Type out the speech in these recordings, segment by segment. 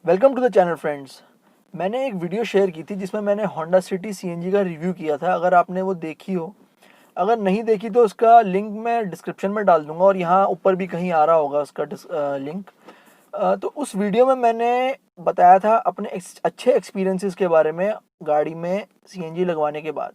Welcome to the channel friends. मैंने एक video share की थी जिसमें मैंने होंडा सिटी सीएनजी का रिव्यू किया था। अगर आपने वो देखी हो, अगर नहीं देखी तो उसका लिंक मैं डिस्क्रिप्शन में डाल दूंगा और यहाँ ऊपर भी कहीं आ रहा होगा उसका लिंक। तो उस वीडियो में मैंने बताया था अपने अच्छे एक्सपीरियंसेस के बारे में गाड़ी में सीएनजी लगवाने के बाद।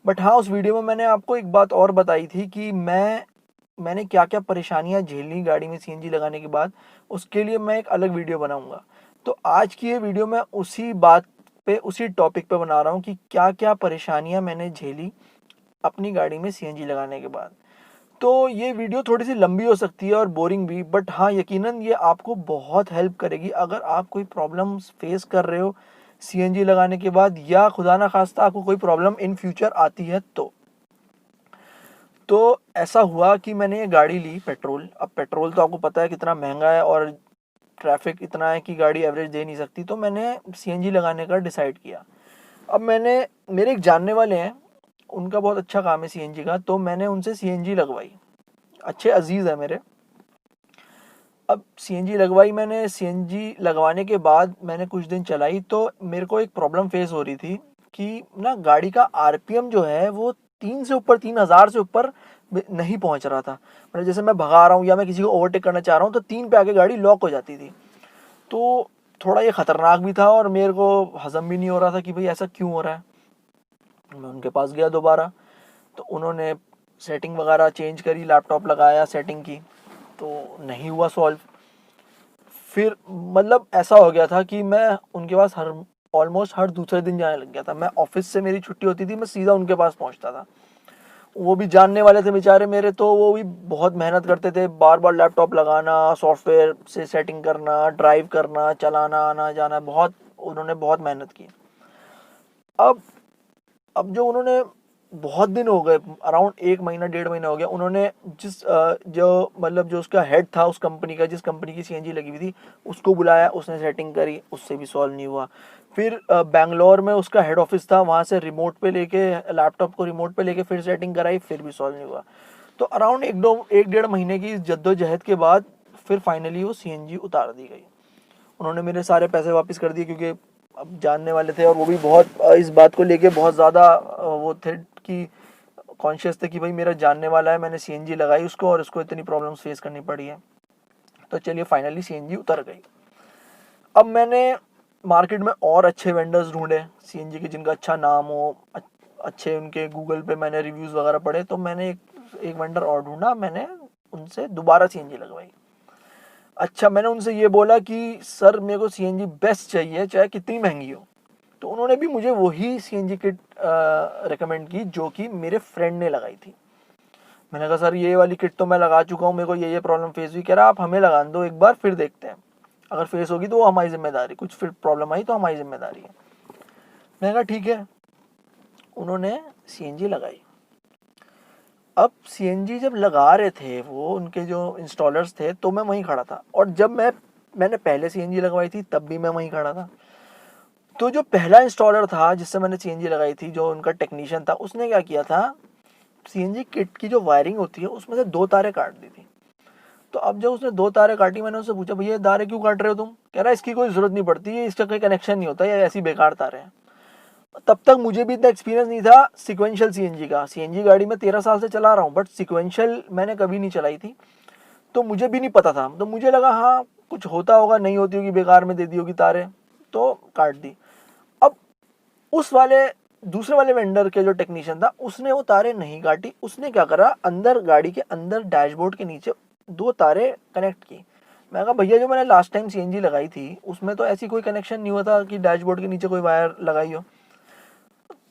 बट हाँ, उस वीडियो में मैंने आपको एक बात और बताई थी कि मैंने क्या क्या परेशानियाँ झेली गाड़ी में सीएनजी लगाने के बाद। उसके लिए मैं एक अलग वीडियो बनाऊंगा। तो आज की ये वीडियो मैं उसी बात पे, उसी टॉपिक पे बना रहा हूँ कि क्या क्या परेशानियाँ मैंने झेली अपनी गाड़ी में सीएनजी लगाने के बाद। तो ये वीडियो थोड़ी सी लंबी हो सकती है और बोरिंग भी, बट हाँ, यकीनन ये आपको बहुत हेल्प करेगी अगर आप कोई प्रॉब्लम्स फेस कर रहे हो सीएनजी लगाने के बाद, या खुदा ना खास्ता आपको कोई प्रॉब्लम इन फ्यूचर आती है। तो ऐसा हुआ कि मैंने ये गाड़ी ली पेट्रोल। अब पेट्रोल तो आपको पता है कितना महंगा है और ट्रैफिक इतना है कि गाड़ी एवरेज दे नहीं सकती। तो मैंने सीएनजी लगाने का डिसाइड किया। अब मेरे एक जानने वाले हैं, उनका बहुत अच्छा काम है सीएनजी का, तो मैंने उनसे सीएनजी लगवाई। अच्छे अजीज़ है मेरे। अब सीएनजी लगवाई मैंने। सीएनजी लगवाने के बाद मैंने कुछ दिन चलाई तो मेरे को एक प्रॉब्लम फेस हो रही थी कि ना गाड़ी का आरपीएम जो है वो 3,000 से ऊपर नहीं पहुंच रहा था। मतलब जैसे मैं भगा रहा हूँ या मैं किसी को ओवरटेक करना चाह रहा हूँ तो 3 पे आके गाड़ी लॉक हो जाती थी। तो थोड़ा ये ख़तरनाक भी था और मेरे को हज़म भी नहीं हो रहा था कि भाई ऐसा क्यों हो रहा है। मैं उनके पास गया दोबारा, तो उन्होंने सेटिंग वगैरह चेंज करी, लैपटॉप लगाया, सेटिंग की, तो नहीं हुआ सॉल्व। फिर मतलब ऐसा हो गया था कि मैं उनके पास ऑलमोस्ट हर दूसरे दिन जाने लग गया था। मैं ऑफिस से मेरी छुट्टी होती थी, मैं सीधा उनके पास पहुंचता था। वो भी जानने वाले थे बेचारे मेरे, तो वो भी बहुत मेहनत करते थे। बार बार लैपटॉप लगाना, सॉफ्टवेयर से सेटिंग करना, ड्राइव करना, चलाना, आना जाना, उन्होंने बहुत मेहनत की। अब अब जो उन्होंने बहुत दिन हो गए, अराउंड 1 महीना 1.5 महीना हो गया, उन्होंने जो उसका हेड था उस कंपनी का, जिस कंपनी की सीएनजी लगी हुई थी, उसको बुलाया, उसने सेटिंग करी, उससे भी सॉल्व नहीं हुआ। फिर बैंगलोर में उसका हेड ऑफिस था, वहाँ से रिमोट पे लेके, लैपटॉप को रिमोट पे लेके फिर सेटिंग कराई, फिर भी सॉल्व नहीं हुआ। तो अराउंड 1-1.5 महीने की जद्दोजहद के बाद फिर फाइनली वो सीएनजी उतार दी गई। उन्होंने मेरे सारे पैसे वापस कर दिए, क्योंकि अब जानने वाले थे और वो भी बहुत इस बात को लेके बहुत ज़्यादा वो थे कि कॉन्शियस थे कि भाई मेरा जानने वाला है, मैंने सीएनजी लगाई उसको और उसको इतनी प्रॉब्लम्स फेस करनी पड़ी है। तो चलिए फाइनली सीएनजी उतर गई। अब मैंने मार्केट में और अच्छे वेंडर्स ढूंढे सीएनजी के, जिनका अच्छा नाम हो, अच्छे उनके गूगल पे मैंने रिव्यूज़ वगैरह पढ़े। तो मैंने एक वेंडर और ढूंढा, मैंने उनसे दोबारा सीएनजी लगवाई। अच्छा, मैंने उनसे ये बोला कि सर मेरे को सीएनजी बेस्ट चाहिए, चाहे कितनी महंगी हो। तो उन्होंने भी मुझे वही सीएनजी किट रेकमेंड की जो कि मेरे फ्रेंड ने लगाई थी। मैंने कहा सर ये वाली किट तो मैं लगा चुका हूँ, मेरे को ये प्रॉब्लम फेस हुई। कह रहा आप हमें लगा दो एक बार, फिर देखते हैं, अगर फेस होगी तो वो हमारी जिम्मेदारी, कुछ फिर प्रॉब्लम आई तो हमारी जिम्मेदारी है। मैंने कहा ठीक है। उन्होंने सीएनजी लगाई। अब सीएनजी जब लगा रहे थे वो, उनके जो इंस्टॉलर्स थे, तो मैं वहीं खड़ा था। और जब मैंने पहले सीएनजी लगवाई थी तब भी मैं वहीं खड़ा था। तो जो पहला इंस्टॉलर था जिससे मैंने सीएनजी लगाई थी, जो उनका टेक्नीशियन था, उसने क्या किया था, सीएनजी किट की जो वायरिंग होती है उसमें से 2 तारें काट दी थी। तो अब जब उसने 2 तारें काटी, मैंने उससे पूछा भैया तारें क्यों काट रहे हो तुम? कह रहा है इसकी कोई ज़रूरत नहीं पड़ती है, इसका कोई कनेक्शन नहीं होता, ये ऐसी बेकार तारें हैं। तब तक मुझे भी इतना एक्सपीरियंस नहीं था सिक्वेंशियल सीएनजी का। सीएनजी गाड़ी में 13 साल से चला रहा हूँ, बट सिक्वेंशियल मैंने कभी नहीं चलाई थी, तो मुझे भी नहीं पता था। तो मुझे लगा हाँ कुछ होता होगा, नहीं होती होगी, बेकार में दे दी होगी तारें, तो काट दी। अब उस वाले दूसरे वाले वेंडर के जो टेक्नीशियन था, उसने वो तारें नहीं काटी। उसने क्या करा, अंदर गाड़ी के अंदर डैशबोर्ड के नीचे 2 तारें कनेक्ट की। मैं कहा भैया जो मैंने लास्ट टाइम सीएनजी लगाई थी उसमें तो ऐसी कोई कनेक्शन नहीं हुआ था कि डैशबोर्ड के नीचे कोई वायर लगाई हो।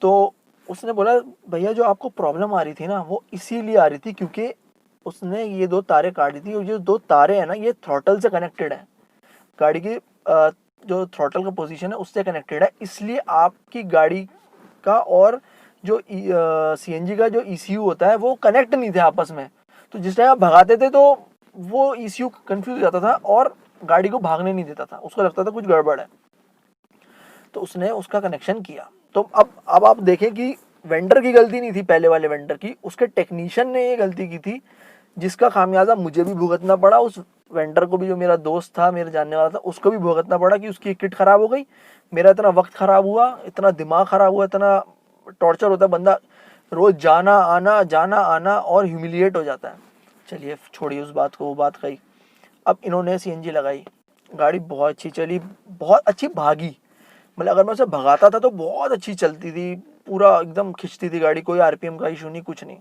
तो उसने बोला भैया जो आपको प्रॉब्लम आ रही थी ना, वो इसीलिए आ रही थी क्योंकि उसने ये 2 तारें काट दी थी, और ये 2 तारें हैं ना, ये थ्रॉटल से कनेक्टेड है। गाड़ी की जो थ्रॉटल का पोजीशन है उससे कनेक्टेड है, इसलिए आपकी गाड़ी का और जो सीएनजी का जो ईसीयू होता है वो कनेक्ट नहीं थे आपस में। तो जिस टाइम आप भगाते थे तो वो ईसीयू कंफ्यूज हो जाता था और गाड़ी को भागने नहीं देता था, उसको लगता था कुछ गड़बड़ है। तो उसने उसका कनेक्शन किया। तो अब आप देखें कि वेंडर की गलती नहीं थी, पहले वाले वेंडर की, उसके टेक्नीशियन ने ये गलती की थी, जिसका खामियाजा मुझे भी भुगतना पड़ा, उस वेंडर को भी, जो मेरा दोस्त था, मेरे जानने वाला था, उसको भी भुगतना पड़ा कि उसकी किट खराब हो गई, मेरा इतना वक्त खराब हुआ, इतना दिमाग खराब हुआ, इतना टॉर्चर होता है, बंदा रोज जाना आना और ह्यूमिलिएट हो जाता है। चलिए छोड़िए उस बात को, वो बात गई। अब इन्होंने सीएनजी लगाई, गाड़ी बहुत अच्छी चली, बहुत अच्छी भागी, मतलब अगर मैं उसे भगाता था तो बहुत अच्छी चलती थी, पूरा एकदम खिंचती थी गाड़ी, कोई आरपीएम का इशू नहीं, कुछ नहीं।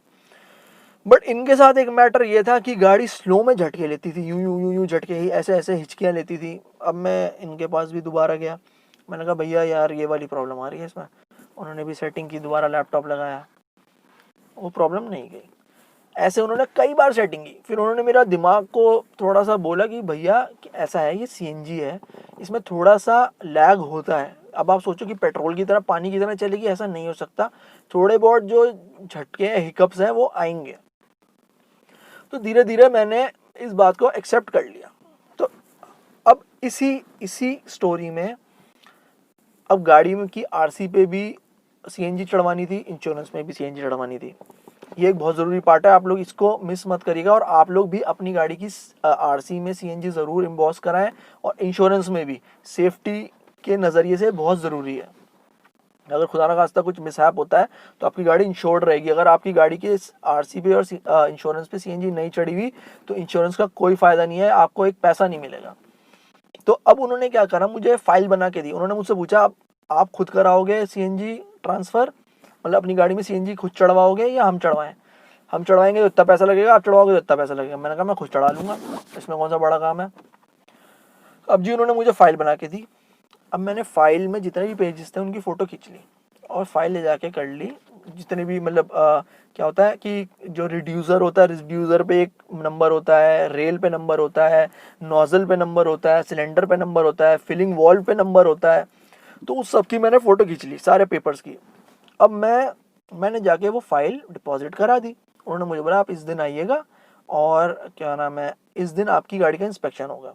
बट इनके साथ एक मैटर ये था कि गाड़ी स्लो में झटके लेती थी, यूं यूं यूं यूं झटके ही ऐसे ऐसे हिचकियाँ लेती थी। अब मैं इनके पास भी दोबारा गया, मैंने कहा भैया यार ये वाली प्रॉब्लम आ रही है इसमें। उन्होंने भी सेटिंग की, दोबारा लैपटॉप लगाया, वो प्रॉब्लम नहीं गई। ऐसे उन्होंने कई बार सेटिंग की। फिर उन्होंने मेरा दिमाग को थोड़ा सा बोला कि भैया कि ऐसा है, ये सीएनजी है, इसमें थोड़ा सा लैग होता है। अब आप सोचो कि पेट्रोल की तरह पानी की तरह चलेगी, ऐसा नहीं हो सकता, थोड़े बहुत जो झटके हैं, हिकअप्स हैं, वो आएंगे। तो धीरे धीरे मैंने इस बात को एक्सेप्ट कर लिया। तो अब इसी स्टोरी में अब गाड़ी में की आरसी पे भी सीएनजी चढ़वानी थी, इंश्योरेंस में भी सीएनजी चढ़वानी थी। ये एक बहुत ज़रूरी पार्ट है, आप लोग इसको मिस मत करिएगा। और आप लोग भी अपनी गाड़ी की आरसी में सीएनजी ज़रूर इम्बॉस कराएं, और इंश्योरेंस में भी सेफ्टी के नज़रिए से बहुत ज़रूरी है। अगर खुदा ना खास्ता कुछ मिसहैप होता है तो आपकी गाड़ी इंश्योर्ड रहेगी। अगर आपकी गाड़ी के आरसी पे और इंश्योरेंस पे सीएनजी नहीं चढ़ी हुई तो इंश्योरेंस का कोई फ़ायदा नहीं है, आपको एक पैसा नहीं मिलेगा। तो अब उन्होंने क्या करा, मुझे फाइल बना के दी। उन्होंने मुझसे पूछा आप खुद कराओगे सीएनजी ट्रांसफ़र, मतलब अपनी गाड़ी में सीएनजी खुद चढ़वाओगे या हम चढ़वाएं? हम चढ़वाएंगे तो इतना पैसा लगेगा, आप चढ़वाओगे तो इतना पैसा लगेगा। मैंने कहा मैं खुद चढ़ा लूँगा, इसमें कौन सा बड़ा काम है। अब जी उन्होंने मुझे फ़ाइल बना के दी। अब मैंने फ़ाइल में जितने भी पेजेस थे उनकी फ़ोटो खींच ली और फाइल ले जाके कर ली। जितने भी मतलब क्या होता है कि जो रिड्यूसर होता है, रिड्यूसर पे एक नंबर होता है, रेल पे नंबर होता है, नोजल पे नंबर होता है, सिलेंडर पे नंबर होता है, फिलिंग वॉल्व पे नंबर होता है। तो उस सब की मैंने फ़ोटो खींच ली, सारे पेपर्स की। अब मैंने जाके वो फाइल डिपॉजिट करा दी। उन्होंने मुझे बोला आप इस दिन आइएगा और क्या नाम है, इस दिन आपकी गाड़ी का इंस्पेक्शन होगा।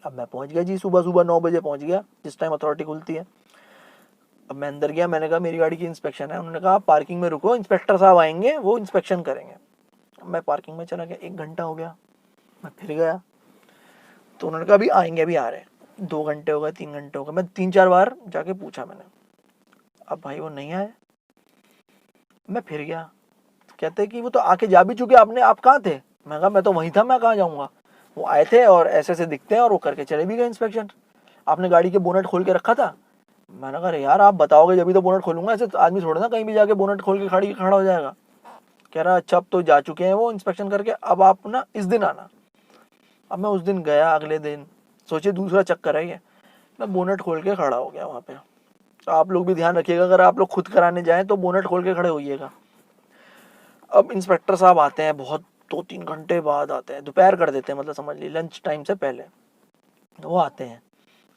अब मैं पहुंच गया जी, सुबह सुबह 9 बजे पहुंच गया, जिस टाइम अथॉरिटी खुलती है। अब मैं अंदर गया, मैंने कहा मेरी गाड़ी की इंस्पेक्शन है। उन्होंने कहा आप पार्किंग में रुको, इंस्पेक्टर साहब आएंगे, वो इंस्पेक्शन करेंगे। मैं पार्किंग में चला गया, 1 घंटा हो गया, मैं फिर गया तो उन्होंने कहा अभी आएंगे, अभी आ रहे हैं। 2 घंटे हो गए, 3 घंटे हो गए, मैं 3-4 बार जाके पूछा मैंने। अब भाई वो नहीं आए। मैं फिर गया, कहते कि वो तो आके जा भी चुके, आप कहाँ थे? मैं कहा मैं तो वहीं था, मैं कहाँ जाऊँगा। वो आए थे और ऐसे ऐसे दिखते हैं और वो करके चले भी गए इंस्पेक्शन। आपने गाड़ी के बोनट खोल के रखा था? मैंने कहा यार आप बताओगे जब भी तो बोनट खोलूंगा, ऐसे तो आदमी थोड़ा ना कहीं भी जाके बोनट खोल के खड़ा हो जाएगा। कह रहा अच्छा अब तो जा चुके हैं वो इंस्पेक्शन करके, अब आप ना इस दिन आना। अब मैं उस दिन गया, अगले दिन सोचिए दूसरा चक्कर है ये, मैं बोनट खोल के खड़ा हो गया वहाँ पे। तो आप लोग भी ध्यान रखिएगा, अगर आप लोग खुद कराने जाएं तो बोनट खोल के खड़े होइएगा। अब इंस्पेक्टर साहब आते हैं, बहुत 2-3 घंटे बाद आते हैं, दोपहर कर देते हैं, मतलब समझ लीजिए लंच टाइम से पहले वो आते हैं।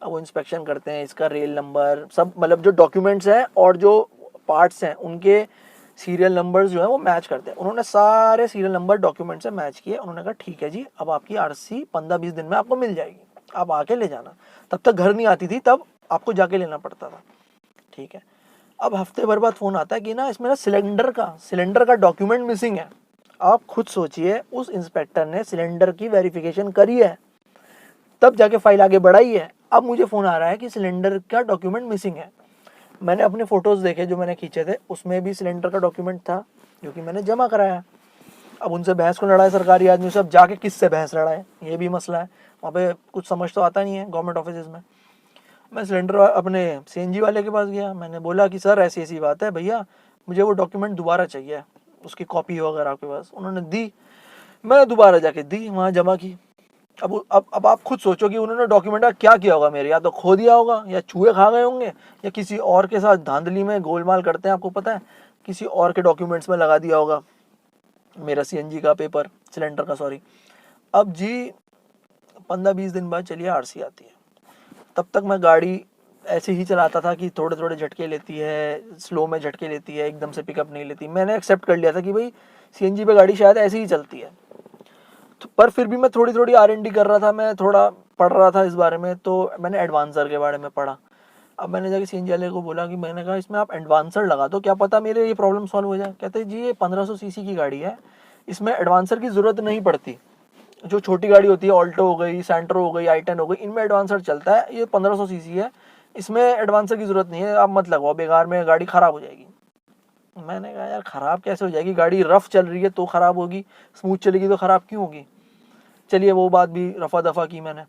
अब वो इंस्पेक्शन करते हैं, इसका रेल नंबर सब, मतलब जो डॉक्यूमेंट्स हैं और जो पार्ट्स हैं उनके सीरियल नंबर्स जो है वो मैच करते हैं। उन्होंने सारे सीरियल नंबर डॉक्यूमेंट से मैच किए। उन्होंने कहा ठीक है जी, अब आपकी आरसी 15-20 दिन में आपको मिल जाएगी, आप आके ले जाना। तब तक घर नहीं आती थी, तब आपको जाके लेना पड़ता था। ठीक है। अब हफ्ते भर बाद फ़ोन आता है कि ना इसमें ना सिलेंडर का डॉक्यूमेंट मिसिंग है। आप खुद सोचिए, उस इंस्पेक्टर ने सिलेंडर की वेरिफिकेशन करी है, तब जाके फाइल आगे बढ़ाई है। अब मुझे फ़ोन आ रहा है कि सिलेंडर का डॉक्यूमेंट मिसिंग है। मैंने अपने फ़ोटोज़ देखे जो मैंने खींचे थे, उसमें भी सिलेंडर का डॉक्यूमेंट था जो कि मैंने जमा कराया। अब उनसे बहस को लड़ाए सरकारी आदमी से, अब जाके किससे बहस लड़ाए, ये भी मसला है। वहाँ पे कुछ समझ तो आता नहीं है गवर्नमेंट ऑफिस में। मैं सिलेंडर अपने सीएनजी वाले के पास गया, मैंने बोला कि सर ऐसी ऐसी बात है भैया, मुझे वो डॉक्यूमेंट दोबारा चाहिए, उसकी कॉपी हो अगर आपके पास। उन्होंने दी, मैंने दोबारा जाके दी, वहाँ जमा की। अब आप खुद सोचो कि उन्होंने डॉक्यूमेंट का क्या किया होगा मेरे, या तो खो दिया होगा, या चूहे खा गए होंगे, या किसी और के साथ धांधली में गोलमाल करते हैं, आपको पता है, किसी और के डॉक्यूमेंट्स में लगा दिया होगा मेरा सीएनजी का पेपर, सिलेंडर का सॉरी। अब जी 15-20 दिन बाद चलिए आरसी आती है। तब तक मैं गाड़ी ऐसे ही चलाता था कि थोड़े थोड़े झटके लेती है, स्लो में झटके लेती है, एकदम से पिकअप नहीं लेती। मैंने एक्सेप्ट कर लिया था कि भाई सीएनजी पे गाड़ी शायद ऐसे ही चलती है। तो पर फिर भी मैं थोड़ी थोड़ी R&D कर रहा था, मैं थोड़ा पढ़ रहा था इस बारे में, तो मैंने एडवांसर के बारे में पढ़ा। अब मैंने जाके सीएनजी वाले को बोला कि मैंने कहा इसमें आप एडवांसर लगा दो, क्या पता मेरे ये प्रॉब्लम सॉल्व हो जाए। कहते जी ये 1500 सीसी की गाड़ी है, इसमें एडवांसर की ज़रूरत नहीं पड़ती, जो छोटी गाड़ी होती है, ऑल्टो हो गई, सेंट्रो हो गई, i10 हो गई, इनमें एडवांसर चलता है। ये 1500 सीसी है, इसमें एडवांसर की ज़रूरत नहीं है, आप मत लगवाओ, बेकार में गाड़ी ख़राब हो जाएगी। मैंने कहा यार ख़राब कैसे हो जाएगी, गाड़ी रफ़ चल रही है तो ख़राब होगी, स्मूथ चलेगी तो ख़राब क्यों होगी। चलिए वो बात भी रफ़ा दफ़ा की मैंने।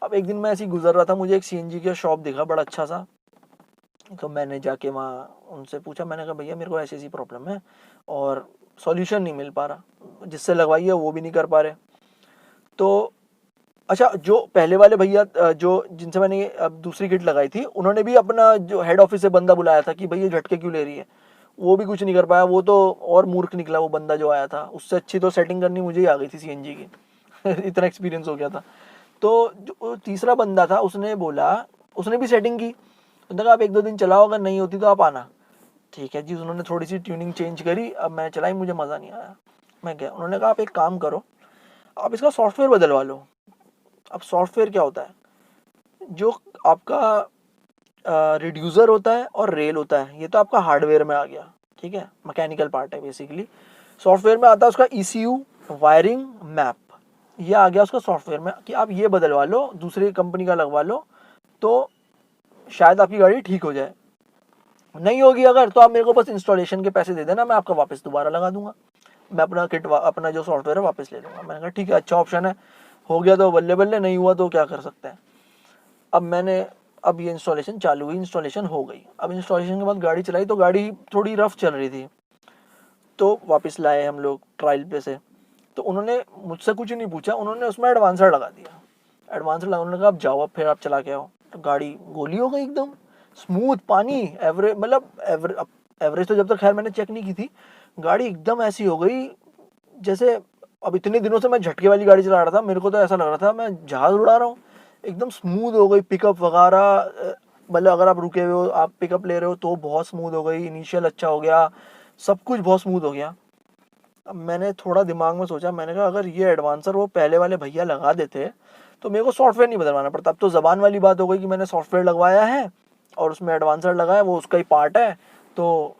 अब एक दिन मैं ऐसे ही गुजर रहा था, मुझे एक सीएनजी का शॉप दिखा बड़ा अच्छा सा, तो मैंने जाके वहाँ उनसे पूछा, मैंने कहा भैया मेरे को ऐसी ऐसी प्रॉब्लम है और सॉल्यूशन नहीं मिल पा रहा, जिससे लगवाई है वो भी नहीं कर पा रहे। तो अच्छा, जो पहले वाले भैया जो जिनसे मैंने ये अब दूसरी किट लगाई थी, उन्होंने भी अपना जो हेड ऑफिस से बंदा बुलाया था कि भैया झटके क्यों ले रही है, वो भी कुछ नहीं कर पाया, वो तो और मूर्ख निकला वो बंदा जो आया था, उससे अच्छी तो सेटिंग करनी मुझे ही आ गई थी सीएनजी की इतना एक्सपीरियंस हो गया था। तो जो तीसरा बंदा था उसने बोला, उसने भी सेटिंग की, उसने कहा आप 1-2 दिन चलाओ, अगर नहीं होती तो आप आना। ठीक है जी, उन्होंने थोड़ी सी ट्यूनिंग चेंज करी, अब मैं चलाई, मुझे मज़ा नहीं आया। मैं गया, उन्होंने कहा आप एक काम करो, आप इसका सॉफ्टवेयर बदलवा लो। अब सॉफ्टवेयर क्या होता है, जो आपका रिड्यूसर होता है और रेल होता है, ये तो आपका हार्डवेयर में आ गया, ठीक है, मैकेनिकल पार्ट है बेसिकली। सॉफ्टवेयर में आता है उसका ईसीयू, वायरिंग, मैप, ये आ गया उसका सॉफ्टवेयर में कि आप ये बदलवा लो, दूसरी कंपनी का लगवा लो, तो शायद आपकी गाड़ी ठीक हो जाए। नहीं होगी अगर, तो आप मेरे को बस इंस्टॉलेशन के पैसे दे देना, मैं आपका वापस दोबारा लगा दूंगा, मैं अपना किट अपना जो सॉफ्टवेयर है वापस ले लूँगा। मैंने कहा ठीक है, अच्छा ऑप्शन है, हो गया तो बल्ले बल्ले, नहीं हुआ तो क्या कर सकते हैं। अब ये इंस्टॉलेशन चालू हुई, इंस्टॉलेशन हो गई। अब इंस्टॉलेशन के बाद गाड़ी चलाई तो गाड़ी थोड़ी रफ चल रही थी, तो वापस लाए हम लोग ट्रायल पे से। तो उन्होंने मुझसे कुछ नहीं पूछा, उन्होंने उसमें एडवांसर लगा दिया। एडवांसर लगा, उन्होंने कहा अब जाओ, अब फिर आप चला के आओ। तो गाड़ी गोली हो गई एकदम स्मूथ, पानी एवरेज, मतलब एवरेज तो जब तक खैर मैंने चेक नहीं की थी, गाड़ी एकदम ऐसी हो गई जैसे, अब इतने दिनों से मैं झटके वाली गाड़ी चला रहा था, मेरे को तो ऐसा लग रहा था मैं जहाज उड़ा रहा हूँ। एकदम स्मूथ हो गई, पिकअप वगैरह, मतलब अगर आप रुके हुए हो, आप पिकअप ले रहे हो तो बहुत स्मूथ हो गई, इनिशियल अच्छा हो गया, सब कुछ बहुत स्मूथ हो गया। अब मैंने थोड़ा दिमाग में सोचा, मैंने कहा अगर ये एडवांसर वो पहले वाले भैया लगा देते तो मेरे को सॉफ्टवेयर नहीं बदलवाना पड़ता। अब तो ज़बान वाली बात हो गई कि मैंने सॉफ्टवेयर लगवाया है और उसमें एडवांसर लगाया, वो उसका ही पार्ट है, तो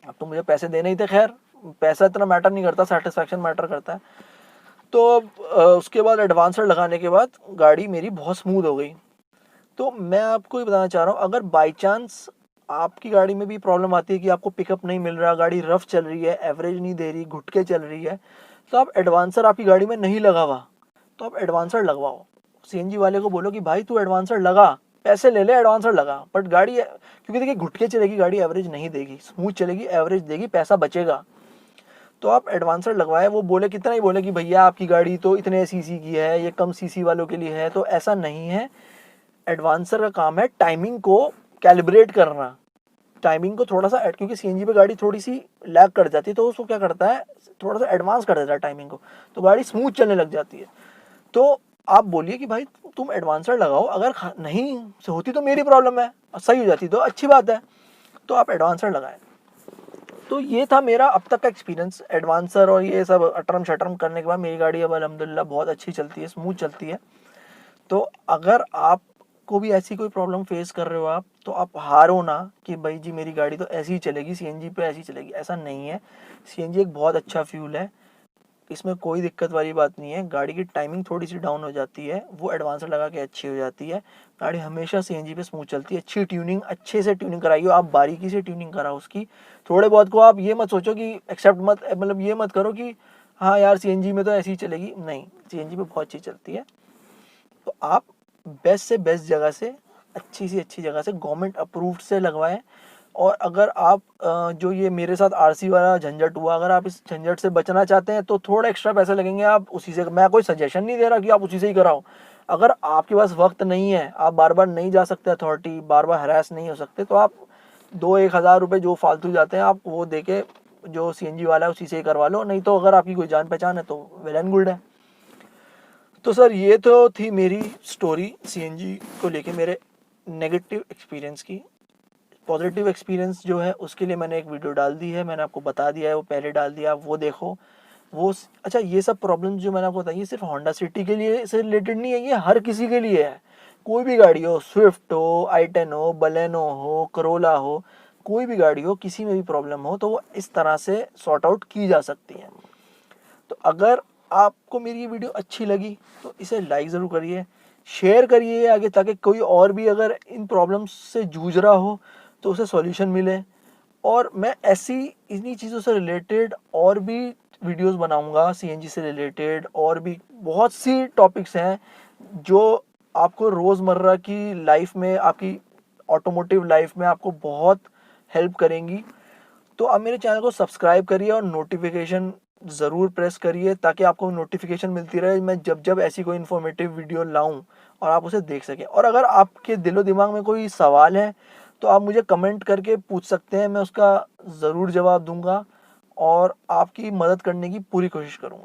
अब तो मुझे पैसे देने ही थे। खैर पैसा इतना मैटर नहीं करता, सेटिस्फैक्शन मैटर करता है। तो उसके बाद एडवांसर लगाने के बाद गाड़ी मेरी बहुत स्मूथ हो गई। तो मैं आपको ये बताना चाह रहा हूँ, अगर बाई चांस आपकी गाड़ी में भी प्रॉब्लम आती है कि आपको पिकअप नहीं मिल रहा, गाड़ी रफ चल रही है, एवरेज नहीं दे रही, घुटके चल रही है, तो आप एडवांसर आपकी गाड़ी में नहीं लगा हुआ, तो आप एडवांसर लगवाओ। सीएनजी वाले को बोलो कि भाई तू एडवांसर लगा, पैसे ले ले, एडवांसर लगा, बट गाड़ी, क्योंकि देखिए घुटके चलेगी गाड़ी, एवरेज नहीं देगी, स्मूथ चलेगी एवरेज देगी, पैसा बचेगा। तो आप एडवांसर लगवाए। वो बोले, कितना ही बोले कि भैया आपकी गाड़ी तो इतने सीसी की है, ये कम सीसी वालों के लिए है, तो ऐसा नहीं है। एडवांसर का काम है टाइमिंग को कैलिब्रेट करना, टाइमिंग को थोड़ा सा, क्योंकि सीएनजी पे गाड़ी थोड़ी सी लैग कर जाती है, तो उसको क्या करता है, थोड़ा सा एडवांस कर देता है टाइमिंग को, तो गाड़ी स्मूथ चलने लग जाती है। तो आप बोलिए कि भाई तुम एडवांसर लगाओ, अगर नहीं होती तो मेरी प्रॉब्लम है, सही हो जाती तो अच्छी बात है, तो आप एडवांसर लगाएं। तो ये था मेरा अब तक का एक्सपीरियंस एडवांसर और ये सब अटरम शटरम करने के बाद। मेरी गाड़ी अब अल्हम्दुलिल्लाह बहुत अच्छी चलती है, स्मूथ चलती है। तो अगर आपको भी ऐसी कोई प्रॉब्लम फेस कर रहे हो आप, तो आप हारो ना कि भाई जी मेरी गाड़ी तो ऐसी ही चलेगी, सीएनजी पे ऐसी चलेगी, ऐसा नहीं है। सीएनजी एक बहुत अच्छा फ्यूल है, इसमें कोई दिक्कत वाली बात नहीं है। गाड़ी की टाइमिंग थोड़ी सी डाउन हो जाती है, वो एडवांसर लगा के अच्छी हो जाती है। गाड़ी हमेशा सीएनजी पे स्मूथ चलती है। अच्छी ट्यूनिंग, अच्छे से ट्यूनिंग कराइए आप, बारीकी से ट्यूनिंग कराओ उसकी। थोड़े बहुत को आप ये मत सोचो कि एक्सेप्ट मत, मतलब ये मत करो कि हाँ यार सीएनजी में तो ऐसी ही चलेगी, नहीं, सीएनजी पे बहुत अच्छी चलती है। तो आप बेस्ट से बेस्ट जगह से, अच्छी सी अच्छी जगह से, गवर्नमेंट अप्रूव्ड से लगवाएं। और अगर आप जो ये मेरे साथ आरसी वाला झंझट हुआ, अगर आप इस झंझट से बचना चाहते हैं तो थोड़ा एक्स्ट्रा पैसे लगेंगे, आप उसी से, मैं कोई सजेशन नहीं दे रहा कि आप उसी से ही कराओ। अगर आपके पास वक्त नहीं है, आप बार बार नहीं जा सकते अथॉरिटी, बार बार हरास नहीं हो सकते, तो आप 2-1 हज़ार रुपये जो फालतू जाते हैं आप वो दे के जो सीएनजी वाला है उसी से ही करवा लो। नहीं तो अगर आपकी कोई जान पहचान है तो वेल एंड गुड है। तो सर ये तो थी मेरी स्टोरी सीएनजी को लेके, मेरे नेगेटिव एक्सपीरियंस की। पॉजिटिव एक्सपीरियंस जो है उसके लिए मैंने एक वीडियो डाल दी है, मैंने आपको बता दिया है, वो पहले डाल दिया, आप वो देखो। अच्छा, ये सब प्रॉब्लम्स जो मैंने आपको बताई ये सिर्फ होंडा सिटी के लिए से रिलेटेड नहीं है, ये हर किसी के लिए है। कोई भी गाड़ी हो, स्विफ्ट हो, i10 हो, बलेनो हो, करोला हो, कोई भी गाड़ी हो, किसी में भी प्रॉब्लम हो तो वो इस तरह से सॉर्ट आउट की जा सकती है। तो अगर आपको मेरी ये वीडियो अच्छी लगी तो इसे लाइक ज़रूर करिए, शेयर करिए आगे, ताकि कोई और भी अगर इन प्रॉब्लम्स से जूझ रहा हो तो उसे सॉल्यूशन मिले। और मैं ऐसी इन्हीं चीज़ों से रिलेटेड और भी वीडियोस बनाऊंगा, सीएनजी से रिलेटेड और भी बहुत सी टॉपिक्स हैं जो आपको रोज़मर्रा की लाइफ में, आपकी ऑटोमोटिव लाइफ में आपको बहुत हेल्प करेंगी। तो आप मेरे चैनल को सब्सक्राइब करिए और नोटिफिकेशन ज़रूर प्रेस करिए, ताकि आपको नोटिफिकेशन मिलती रहे मैं जब जब ऐसी कोई इन्फॉर्मेटिव वीडियो लाऊं और आप उसे देख सकें। और अगर आपके दिलो दिमाग में कोई सवाल है तो आप मुझे कमेंट करके पूछ सकते हैं, मैं उसका ज़रूर जवाब दूंगा और आपकी मदद करने की पूरी कोशिश करूंगा।